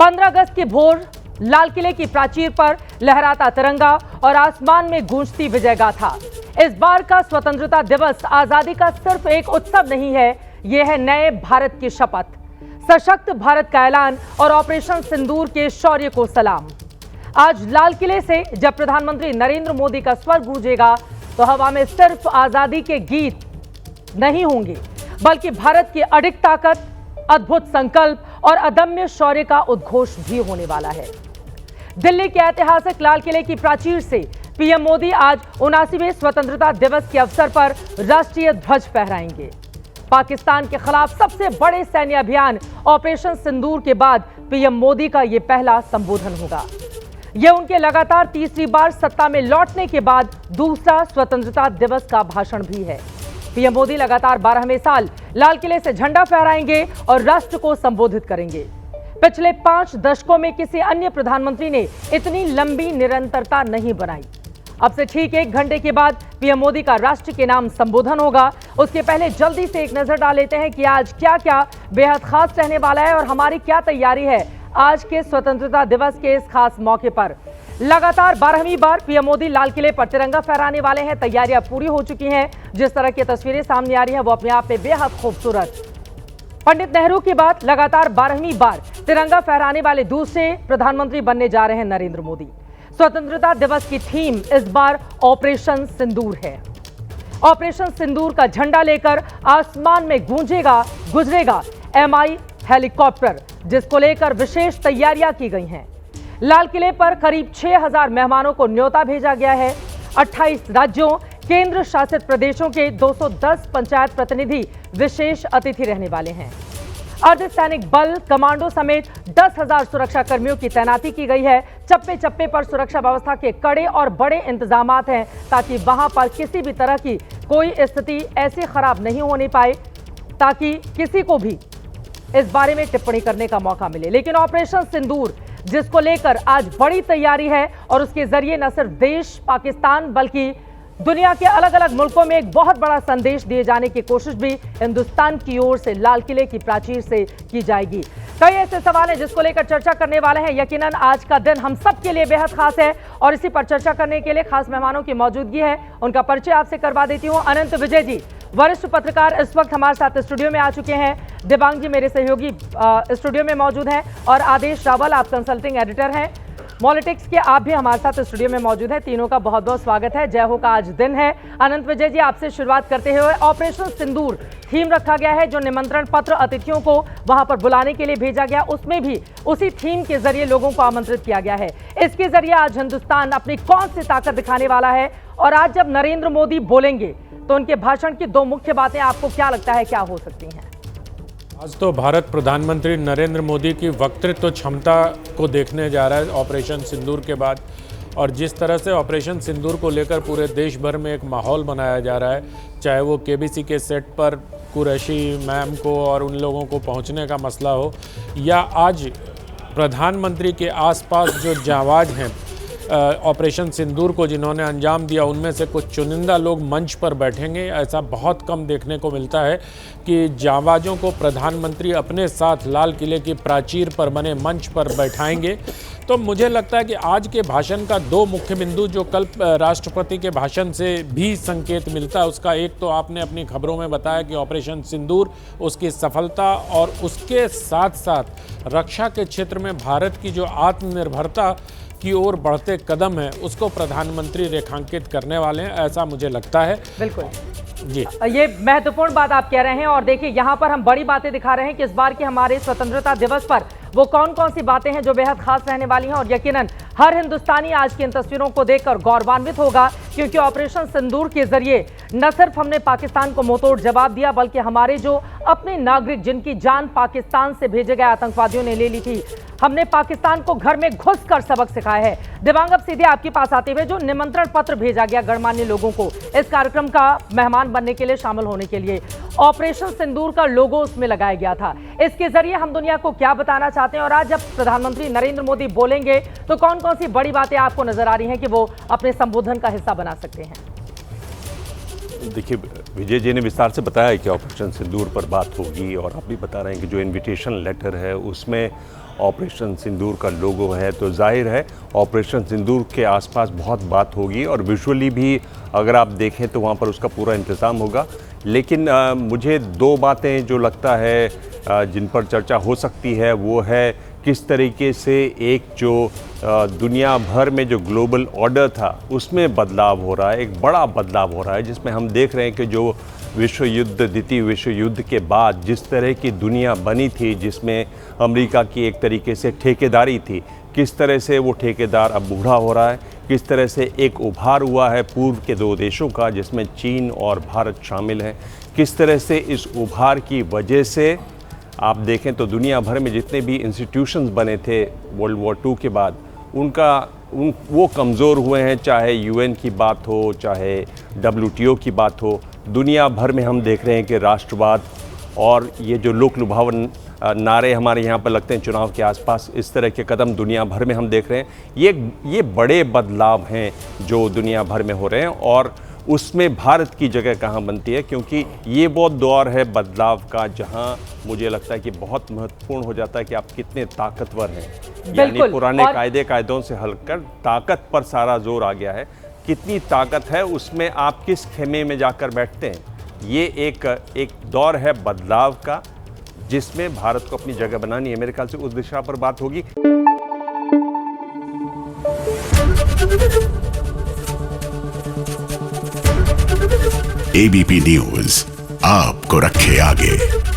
15 अगस्त की भोर लाल किले की प्राचीर पर लहराता तिरंगा और आसमान में गूंजती विजय गाथा। इस बार का स्वतंत्रता दिवस आजादी का सिर्फ एक उत्सव नहीं है, यह है नए भारत की शपथ, सशक्त भारत का ऐलान और ऑपरेशन सिंदूर के शौर्य को सलाम। आज लाल किले से जब प्रधानमंत्री नरेंद्र मोदी का स्वर गूंजेगा तो हवा में सिर्फ आजादी के गीत नहीं होंगे, बल्कि भारत की अडिग ताकत, अद्भुत संकल्प और अदम्य शौर्य का उद्घोष भी होने वाला है। दिल्ली के ऐतिहासिक लाल किले की प्राचीर से पीएम मोदी आज 79वें स्वतंत्रता दिवस के अवसर पर राष्ट्रीय ध्वज फहराएंगे। पाकिस्तान के खिलाफ सबसे बड़े सैन्य अभियान ऑपरेशन सिंदूर के बाद पीएम मोदी का यह पहला संबोधन होगा। यह उनके लगातार तीसरी बार सत्ता में लौटने के बाद दूसरा स्वतंत्रता दिवस का भाषण भी है। पीएम मोदी लगातार 12वें साल लाल किले से झंडा फहराएंगे और राष्ट्र को संबोधित करेंगे। पिछले 5 दशकों में किसी अन्य प्रधानमंत्री ने इतनी लंबी निरंतरता नहीं बनाई। अब से ठीक 1 घंटे के बाद पीएम मोदी का राष्ट्र के नाम संबोधन होगा। उसके पहले जल्दी से एक नजर डाल लेते हैं कि आज क्या क्या बेहद खास रहने वाला है और हमारी क्या तैयारी है आज के स्वतंत्रता दिवस के इस खास मौके पर। लगातार 12वीं बार पीएम मोदी लाल किले पर तिरंगा फहराने वाले हैं। तैयारियां पूरी हो चुकी हैं। जिस तरह की तस्वीरें सामने आ रही हैं वो अपने आप में बेहद खूबसूरत। पंडित नेहरू के बाद लगातार 12वीं बार तिरंगा फहराने वाले दूसरे प्रधानमंत्री बनने जा रहे हैं नरेंद्र मोदी। स्वतंत्रता दिवस की थीम इस बार ऑपरेशन सिंदूर है। ऑपरेशन सिंदूर का झंडा लेकर आसमान में गुजरेगा MI हेलीकॉप्टर, जिसको लेकर विशेष तैयारियां की गई हैं। लाल किले पर करीब 6000 मेहमानों को न्योता भेजा गया है। 28 राज्यों, केंद्र शासित प्रदेशों के 210 पंचायत प्रतिनिधि विशेष अतिथि रहने वाले हैं। अर्धसैनिक बल, कमांडो समेत 10,000 सुरक्षा कर्मियों की तैनाती की गई है। चप्पे चप्पे पर सुरक्षा व्यवस्था के कड़े और बड़े इंतजामात हैं ताकि वहां पर किसी भी तरह की कोई स्थिति ऐसी खराब नहीं होने पाए ताकि किसी को भी इस बारे में टिप्पणी करने का मौका मिले। लेकिन ऑपरेशन सिंदूर, जिसको लेकर आज बड़ी तैयारी है और उसके जरिए न सिर्फ देश पाकिस्तान बल्कि दुनिया के अलग अलग मुल्कों में एक बहुत बड़ा संदेश दिए जाने की कोशिश भी हिंदुस्तान की ओर से लाल किले की प्राचीर से की जाएगी। कई ऐसे सवाल हैं जिसको लेकर चर्चा करने वाले हैं। यकीनन आज का दिन हम सब के लिए बेहद खास है और इसी पर चर्चा करने के लिए खास मेहमानों की मौजूदगी है। उनका परिचय आपसे करवा देती हूँ। अनंत विजय जी, वरिष्ठ पत्रकार, इस वक्त हमारे साथ स्टूडियो में आ चुके हैं। दिबांग जी मेरे सहयोगी स्टूडियो में मौजूद हैं और आदेश रावल, आप कंसल्टिंग एडिटर हैं। मॉलिटिक्स के आप भी हमारे साथ स्टूडियो में मौजूद हैं। तीनों का बहुत बहुत स्वागत है। जय हो का आज दिन है। अनंत विजय जी, आपसे शुरुआत करते हुए, ऑपरेशन सिंदूर थीम रखा गया है। जो निमंत्रण पत्र अतिथियों को वहां पर बुलाने के लिए भेजा गया, उसमें भी उसी थीम के जरिए लोगों को आमंत्रित किया गया है। इसके जरिए आज हिंदुस्तान अपनी कौन सी ताकत दिखाने वाला है और आज जब नरेंद्र मोदी बोलेंगे तो उनके भाषण की 2 मुख्य बातें आपको क्या लगता है क्या हो सकती हैं? आज तो भारत प्रधानमंत्री नरेंद्र मोदी की वक्तृत्व क्षमता को देखने जा रहा है ऑपरेशन सिंदूर के बाद। और जिस तरह से ऑपरेशन सिंदूर को लेकर पूरे देश भर में एक माहौल बनाया जा रहा है, चाहे वो केबीसी के सेट पर कुरैशी मैम को और उन लोगों को पहुंचने का मसला हो, या आज प्रधानमंत्री के आसपास जो जांबाज हैं ऑपरेशन सिंदूर को जिन्होंने अंजाम दिया, उनमें से कुछ चुनिंदा लोग मंच पर बैठेंगे। ऐसा बहुत कम देखने को मिलता है कि जांबाजों को प्रधानमंत्री अपने साथ लाल किले की प्राचीर पर बने मंच पर बैठाएंगे। तो मुझे लगता है कि आज के भाषण का 2 मुख्य बिंदु जो कल राष्ट्रपति के भाषण से भी संकेत मिलता है, उसका एक तो आपने अपनी खबरों में बताया कि ऑपरेशन सिंदूर, उसकी सफलता और उसके साथ साथ रक्षा के क्षेत्र में भारत की जो आत्मनिर्भरता की ओर बढ़ते कदम है उसको प्रधानमंत्री रेखांकित करने वाले हैं, ऐसा मुझे लगता है। बिल्कुल जी, ये महत्वपूर्ण बात आप कह रहे हैं। और देखिए, यहाँ पर हम बड़ी बातें दिखा रहे हैं कि इस बार के हमारे स्वतंत्रता दिवस पर वो कौन कौन सी बातें हैं जो बेहद खास रहने वाली हैं। और यकीनन हर हिंदुस्तानी आज की इन तस्वीरों को देखकर गौरवान्वित होगा, क्योंकि ऑपरेशन सिंदूर के जरिए न सिर्फ हमने पाकिस्तान को मुंहतोड़ जवाब दिया, बल्कि हमारे जो अपने नागरिक जिनकी जान पाकिस्तान से भेजे गए आतंकवादियों ने ले ली थी, हमने पाकिस्तान को घर में घुसकर सबक सिखाया है। दिबांग, अब सीधे आपके पास आते हुए, जो निमंत्रण पत्र भेजा गया गणमान्य लोगों को इस कार्यक्रम का मेहमान बनने के लिए, शामिल होने के लिए, ऑपरेशन सिंदूर का लोगो उसमें लगाया गया था। इसके जरिए हम दुनिया को क्या बताना चाहते हैं और आज जब प्रधानमंत्री नरेंद्र मोदी बोलेंगे तो कौन कौन सी बड़ी बातें आपको नजर आ रही हैं कि वो अपने संबोधन का हिस्सा बना सकते हैं? देखिए, विजय जी ने विस्तार से बताया कि ऑपरेशन सिंदूर पर बात होगी और आप भी बता रहे हैं कि जो इनविटेशन लेटर है उसमें ऑपरेशन सिंदूर का लोगो है, तो जाहिर है ऑपरेशन सिंदूर के आसपास बहुत बात होगी और विजुअली भी अगर आप देखें तो वहाँ पर उसका पूरा इंतज़ाम होगा। लेकिन मुझे दो बातें जो लगता है जिन पर चर्चा हो सकती है वो है किस तरीके से एक जो दुनिया भर में जो ग्लोबल ऑर्डर था उसमें बदलाव हो रहा है, एक बड़ा बदलाव हो रहा है, जिसमें हम देख रहे हैं कि जो विश्व युद्ध, द्वितीय विश्व युद्ध के बाद जिस तरह की दुनिया बनी थी, जिसमें अमेरिका की एक तरीके से ठेकेदारी थी, किस तरह से वो ठेकेदार अब बूढ़ा हो रहा है, किस तरह से एक उभार हुआ है पूर्व के दो देशों का जिसमें चीन और भारत शामिल हैं, किस तरह से इस उभार की वजह से आप देखें तो दुनिया भर में जितने भी इंस्टीट्यूशंस बने थे वर्ल्ड वॉर II के बाद वो कमज़ोर हुए हैं, चाहे UN की बात हो, चाहे WTO की बात हो। दुनिया भर में हम देख रहे हैं कि राष्ट्रवाद और ये जो लोक लुभावन नारे हमारे यहाँ पर लगते हैं चुनाव के आसपास, इस तरह के कदम दुनिया भर में हम देख रहे हैं। ये बड़े बदलाव हैं जो दुनिया भर में हो रहे हैं और उसमें भारत की जगह कहाँ बनती है, क्योंकि ये वो दौर है बदलाव का जहाँ मुझे लगता है कि बहुत महत्वपूर्ण हो जाता है कि आप कितने ताकतवर हैं। यानी पुराने कायदों से हटकर ताकत पर सारा जोर आ गया है। कितनी ताकत है उसमें आप किस खेमे में जाकर बैठते हैं। ये एक दौर है बदलाव का जिसमें भारत को अपनी जगह बनानी है। मेरे ख्याल से उस दिशा पर बात होगी। ABP न्यूज़ आपको रखे आगे।